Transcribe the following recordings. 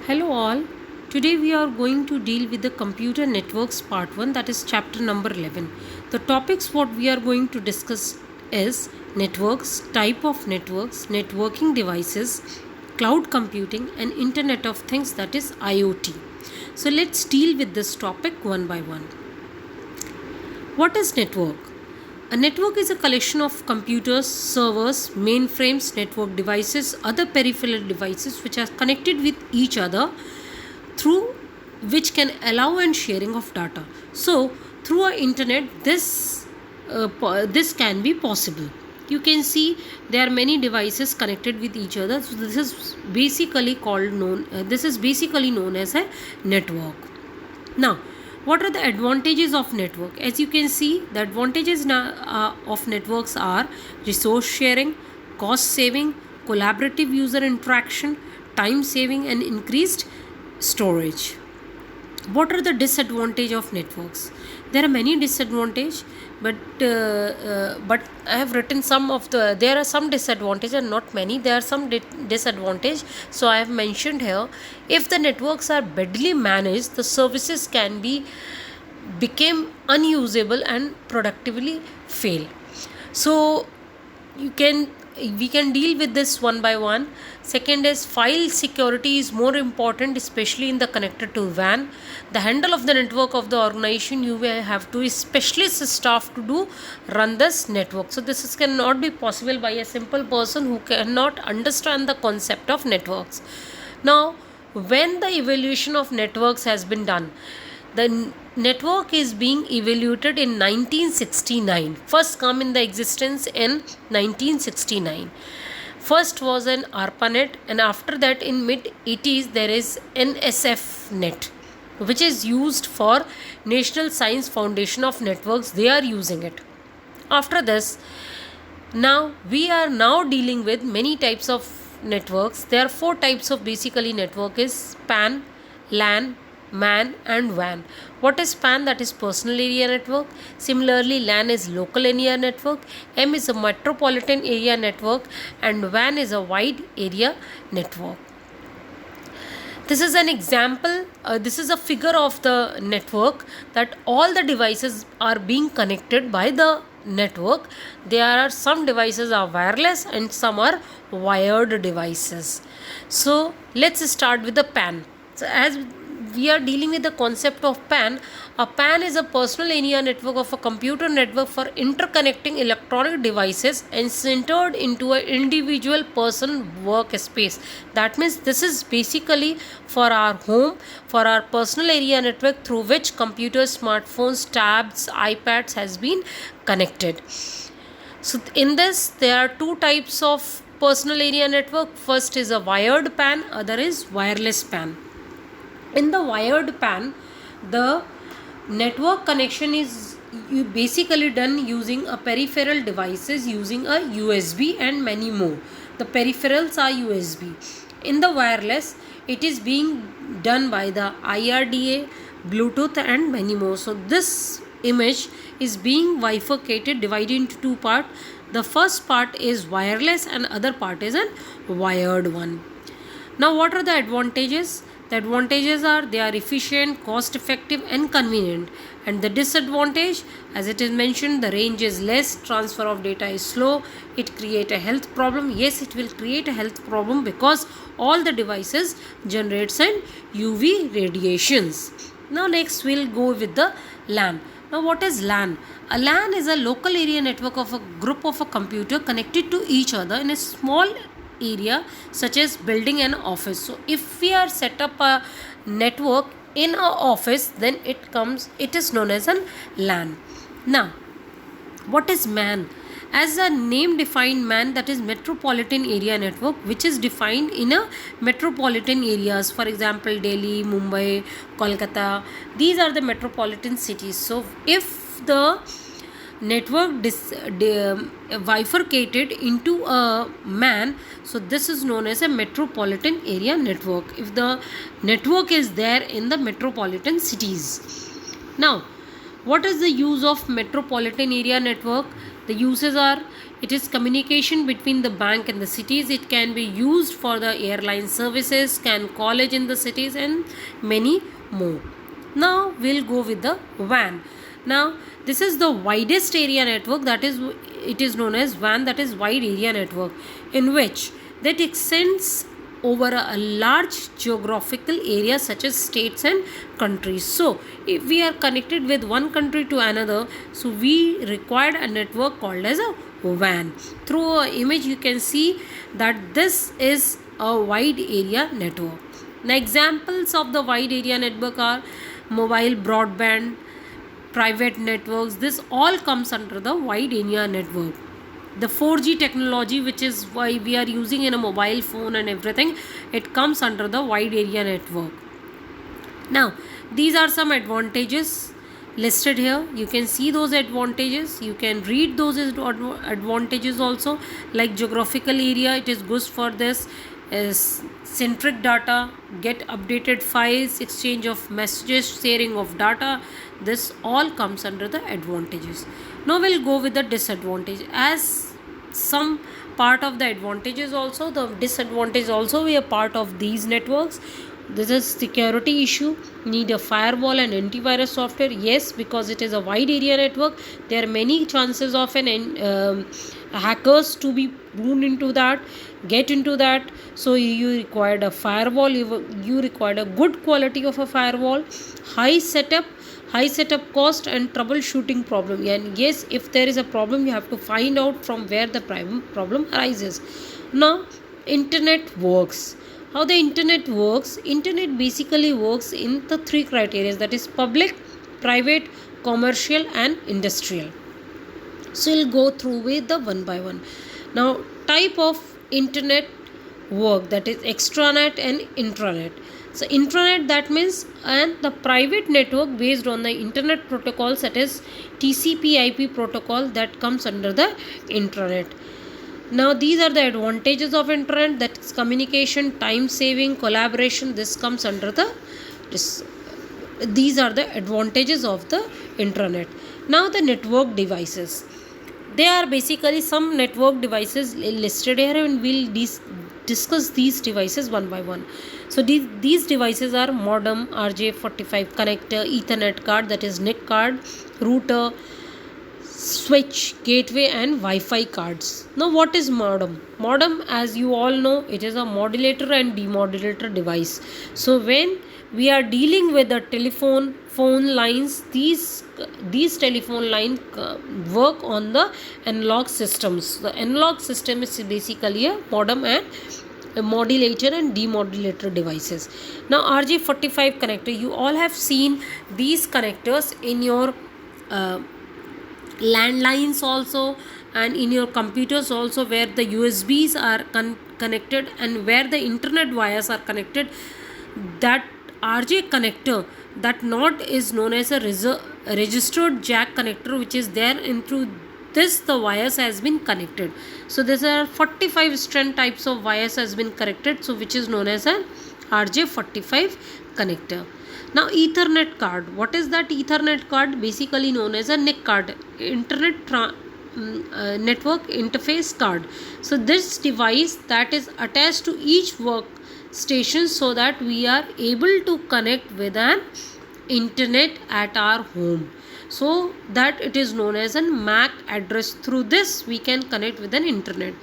Hello all. Today we are going to deal with the computer networks part 1, that is chapter number 11. The topics what we are going to discuss is networks, type of networks, networking devices, cloud computing and internet of things, that is IoT. So let's deal with this topic one by one. What is network? A network is a collection of computers, servers, mainframes, network devices, other peripheral devices which are connected with each other through which can allow and sharing of data. So through our internet this can be possible. You can see there are many devices connected with each other. So this is basically known as a network. Now, what are the advantages of network? As you can see, the advantages of networks are resource sharing, cost saving, collaborative user interaction, time saving and increased storage. What are the disadvantages of networks? There are many disadvantages, but I have written some of the. There are some disadvantages and not many. There are some disadvantages. So I have mentioned here. If the networks are badly managed, the services can become unusable and productively fail. So we can deal with this one by one. Second is file security is more important, especially in the connected to WAN. The handle of the network of the organization, you will have to specialist staff to do run this network. So this cannot be possible by a simple person who cannot understand the concept of networks. Now, when the evaluation of networks has been done, the network is being evaluated in 1969. First come in the existence in 1969. First was an ARPANET, and after that in mid 80s there is NSFNet, which is used for National Science Foundation of Networks. They are using it. After this, now we are now dealing with many types of networks. There are four types of basically network is PAN, LAN, MAN and WAN. What is PAN? That is personal area network. Similarly, LAN is local area network. M is a metropolitan area network and WAN is a wide area network. This is an example. This is a figure of the network, that all the devices are being connected by the network. There are some devices are wireless and some are wired devices. So let's start with the PAN. So as we are dealing with the concept of PAN. A PAN is a personal area network of a computer network for interconnecting electronic devices and centered into an individual person workspace. That means this is basically for our home, for our personal area network through which computers, smartphones, tabs, iPads has been connected. So in this there are two types of personal area network. First is a wired PAN, other is wireless PAN. In the wired PAN, the network connection is basically done using a peripheral devices using a USB and many more. The peripherals are USB. In the wireless, it is being done by the IRDA, Bluetooth and many more. So this image is being bifurcated, divided into two parts. The first part is wireless and other part is a wired one. Now what are the advantages? The advantages are they are efficient, cost effective and convenient. And the disadvantage, as it is mentioned, the range is less, transfer of data is slow, it create a health problem. Yes, it will create a health problem because all the devices generates an UV radiations. Now next we'll go with the LAN. Now what is LAN? A LAN is a local area network of a group of a computer connected to each other in a small area such as building and office. So if we are set up a network in our office, then it is known as an LAN. Now what is MAN? As a name defined, MAN, that is metropolitan area network, which is defined in a metropolitan areas. For example, Delhi, Mumbai, Kolkata, these are the metropolitan cities. So if the network bifurcated into a MAN, so this is known as a metropolitan area network, if the network is there in the metropolitan cities. Now what is the use of metropolitan area network? The uses are It is communication between the bank and the cities. It can be used for the airline services, can college in the cities, and many more. Now we'll go with the WAN. Now this is the widest area network, that is, it is known as WAN, that is wide area network, in which that extends over a large geographical area such as states and countries. So if we are connected with one country to another, so we required a network called as a WAN. Through an image you can see that this is a wide area network. Now examples of the wide area network are mobile broadband, private networks. This all comes under the wide area network. The 4G technology, which is why we are using in a mobile phone and everything, it comes under the wide area network. Now these are some advantages listed here. You can see those advantages, you can read those advantages also, like geographical area, it is good for this, is centric data, get updated files, exchange of messages, sharing of data. This all comes under the advantages. Now we'll go with the disadvantage. As some part of the advantages also, the disadvantage also be a part of these networks. This is security issue, need a firewall and antivirus software. Yes, because it is a wide area network, there are many chances of hackers to be wound into that, get into that. So you required a firewall, you required a good quality of a firewall, high setup cost, and troubleshooting problem. And yes, if there is a problem, you have to find out from where the problem arises. Now internet works. How the internet works? Internet basically works in the three criteria, that is public, private, commercial, and industrial. So we'll go through with the one by one. Now type of internet work, that is extranet and intranet. So intranet, that means and the private network based on the internet protocols, that is TCP/IP protocol, that comes under the intranet. Now these are the advantages of internet, that is communication, time saving, collaboration. This comes under these are the advantages of the intranet. Now the network devices, they are basically some network devices listed here, and we'll discuss these devices one by one. So these devices are modem, RJ45 connector, Ethernet card, that is NIC card, router, switch, gateway, and Wi-Fi cards. Now what is modem? Modem, as you all know, it is a modulator and demodulator device. So when we are dealing with the phone lines, these telephone line work on the analog systems. The analog system is basically a modem and a modulator and demodulator devices. Now RJ45 connector, you all have seen these connectors in your landlines also, and in your computers also, where the USBs are connected and where the internet wires are connected. That RJ connector, that node is known as a registered jack connector, which is there, and through this the wires has been connected. So there are 45 strand types of wires has been connected, so which is known as a RJ45 connector. Now Ethernet card, what is that Ethernet card? Basically known as a NIC card, network interface card. So this device that is attached to each workstation, so that we are able to connect with an internet at our home, so that it is known as a MAC address. Through this we can connect with an internet.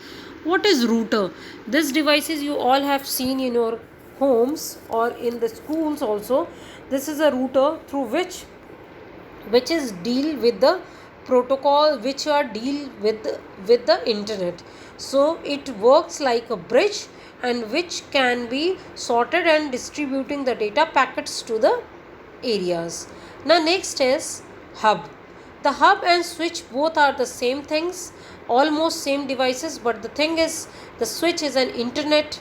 What is router? This devices you all have seen in your homes or in the schools also. This is a router through which is deal with the protocol, which are deal with the internet. So it works like a bridge, and which can be sorted and distributing the data packets to the areas. Now next is hub. The hub and switch both are the same things, almost same devices, but the thing is the switch is an internet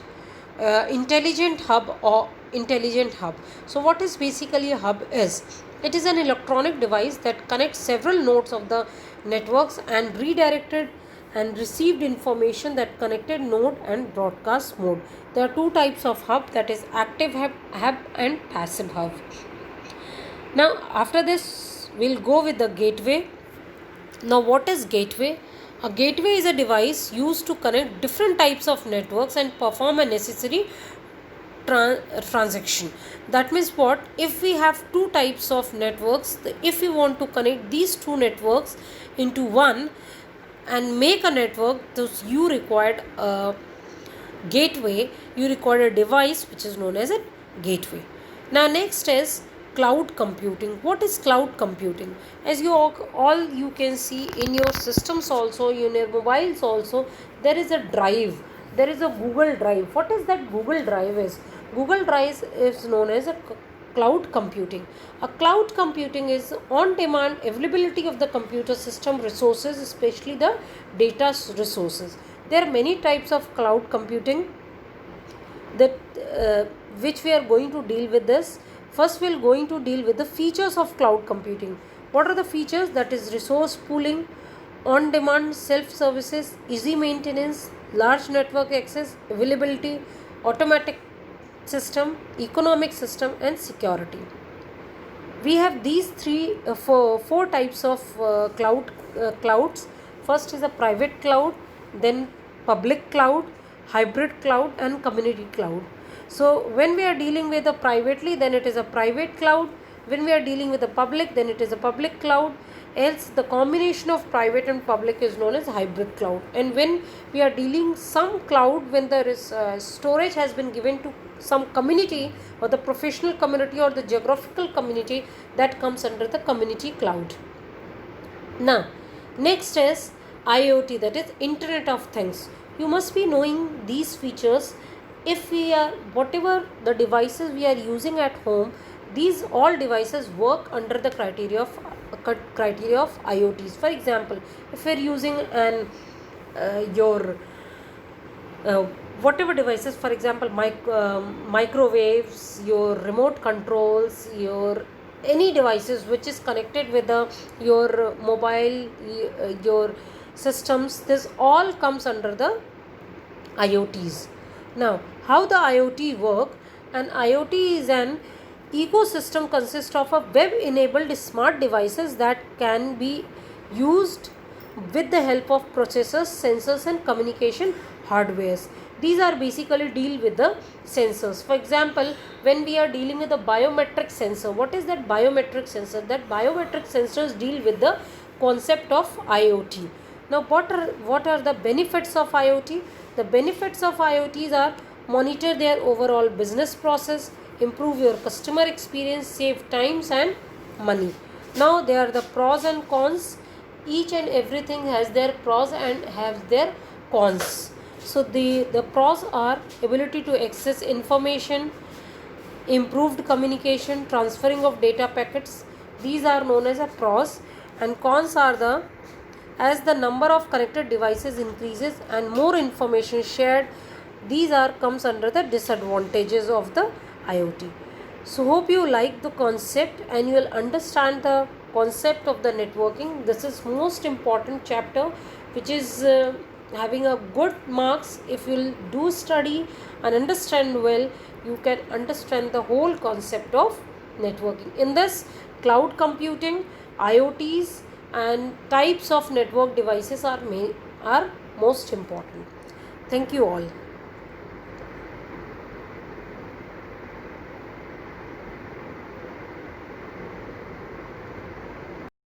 intelligent hub or intelligent hub. So what is basically a hub is? It is an electronic device that connects several nodes of the networks and redirected and received information that connected node and broadcast mode. There are two types of hub, that is active hub and passive hub. Now after this we'll go with the gateway. Now what is gateway? A gateway is a device used to connect different types of networks and perform a necessary transaction. That means what? If we have two types of networks, if we want to connect these two networks into one and make a network, thus you required a gateway, you require a device which is known as a gateway. Now next is cloud computing. What is cloud computing? As you all you can see in your systems also, in your mobiles also, there is a drive, there is a Google Drive. What is that Google Drive is? Google Drive is known as a cloud computing. A cloud computing is on demand availability of the computer system resources, especially the data resources. There are many types of cloud computing that which we are going to deal with this. First we are going to deal with the features of cloud computing. What are the features? That is resource pooling, on demand self services, easy maintenance, large network access, availability, automatic system, economic system, and security. We have these four types of clouds. First is a private cloud, then public cloud, hybrid cloud, and community cloud. So when we are dealing with a privately, then it is a private cloud. When we are dealing with the public, then it is a public cloud. Else the combination of private and public is known as hybrid cloud. And when we are dealing some cloud, when there is storage has been given to some community or the professional community or the geographical community, that comes under the community cloud. Now next is IoT, that is Internet of Things. You must be knowing these features. If we are, whatever the devices we are using at home, these all devices work under the criteria of IoTs. For example, if we are using an your whatever devices, for example microwaves, your remote controls, your any devices which is connected with your mobile, your systems, this all comes under the IoTs. Now how the IoT work? An IoT is an ecosystem consists of a web enabled smart devices that can be used with the help of processors, sensors, and communication hardwares. These are basically deal with the sensors. For example, when we are dealing with a biometric sensor, what is that biometric sensor? That biometric sensors deal with the concept of IoT. Now what are the benefits of IoT? The benefits of IoTs are monitor their overall business process, improve your customer experience, save times and money. Now there are the pros and cons. Each and everything has their pros and has their cons. So the pros are ability to access information, improved communication, transferring of data packets. These are known as a pros. And cons are the, as the number of connected devices increases and more information shared, these are comes under the disadvantages of the IoT. So hope you like the concept and you will understand the concept of the networking. This is most important chapter which is having a good marks. If you will do study and understand well, you can understand the whole concept of networking. In this, cloud computing, IoTs and types of network devices are most important. Thank you all.